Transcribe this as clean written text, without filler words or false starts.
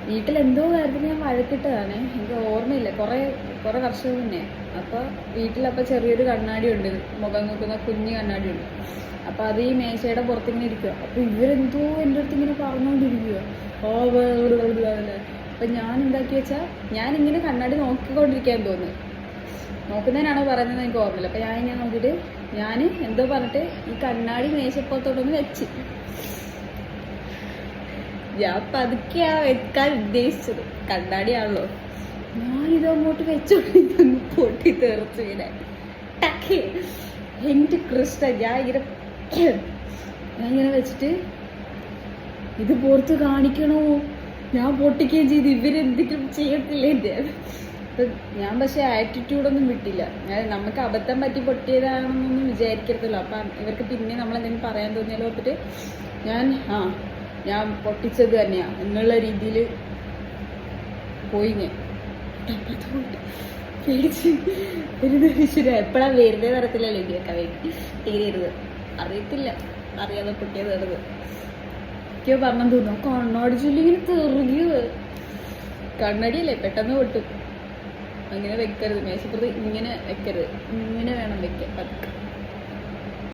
വീട്ടിലെന്തോ കാര്യത്തിന് ഞാൻ വഴക്കിട്ടതാണ്, എനിക്ക് ഓർമ്മയില്ല, കുറേ വർഷം മുന്നേ. അപ്പോൾ വീട്ടിലപ്പോൾ ചെറിയൊരു കണ്ണാടി ഉണ്ട്, മുഖം നോക്കുന്ന കുഞ്ഞു കണ്ണാടി ഉണ്ട്. അപ്പോൾ അത് ഈ മേശയുടെ പുറത്തിങ്ങനെ ഇരിക്കുക. അപ്പോൾ ഇവരെന്തോ എൻ്റെ അടുത്ത് ഇങ്ങനെ പറഞ്ഞുകൊണ്ടിരിക്കുക. അപ്പം ഞാൻ എന്താക്കി വെച്ചാൽ ഞാനിങ്ങനെ കണ്ണാടി നോക്കിക്കൊണ്ടിരിക്കാൻ തോന്നുന്നു, നോക്കുന്നതിനാണോ പറയുന്നത് എനിക്ക് ഓർമ്മയില്ല. അപ്പം ഞാനിങ്ങനെ നോക്കിയിട്ട് ഞാൻ എന്തോ പറഞ്ഞിട്ട് ഈ കണ്ണാടി മേശപ്പുറത്തോട്ടൊന്ന് വെച്ച്. ഞാൻ പതുക്കെയാ വെക്കാൻ ഉദ്ദേശിച്ചത്, കണ്ണാടിയാണല്ലോ. ഞാനിത് അങ്ങോട്ട് വെച്ചോണ്ടിരുന്നു, പൊട്ടി തെറിച്ചു ഇങ്ങനെ ടക്ക്. എൻ്റെ കൃഷ്ണ, ഞാനിങ്ങനെ വെച്ചിട്ട് ഇത് പുറത്ത് കാണിക്കണോ, ഞാൻ പൊട്ടിക്കുകയും ചെയ്ത് ഇവരെന്തെങ്കിലും ചെയ്യത്തില്ല എൻ്റെ. ഞാൻ പക്ഷേ ആറ്റിറ്റ്യൂഡൊന്നും വിട്ടില്ല. നമുക്ക് അബദ്ധം പറ്റി പൊട്ടിയതാണെന്നൊന്നും വിചാരിക്കരുതല്ലോ. അപ്പം ഇവർക്ക് പിന്നെ നമ്മളെന്തെങ്കിലും പറയാൻ തോന്നിയാലോ ഓർത്തിട്ട് ഞാൻ പൊട്ടിച്ചത് തന്നെയാണ് എന്നുള്ള രീതിയിൽ പോയി. ഞാൻ പേടിച്ച് ഒരു എപ്പോഴാണ് വരുന്നത് തരത്തില്ലല്ലോ ഇങ്ങനെയൊക്കെ വേണ്ടി അറിയത്തില്ല, അറിയാതെ പൊട്ടിയത് തരുന്നത്. എനിക്കോ പറഞ്ഞു തോന്നുന്നു, കണ്ണാടി ചൊല്ലിങ്ങനെ തെറുകിയത്. കണ്ണടിയല്ലേ, പെട്ടെന്ന് പൊട്ടും. അങ്ങനെ വെക്കരുത്, മേശപ്പുറത്ത് ഇങ്ങനെ വെക്കരുത്, ഇങ്ങനെ വേണം വെക്കാൻ പതുക്കെ.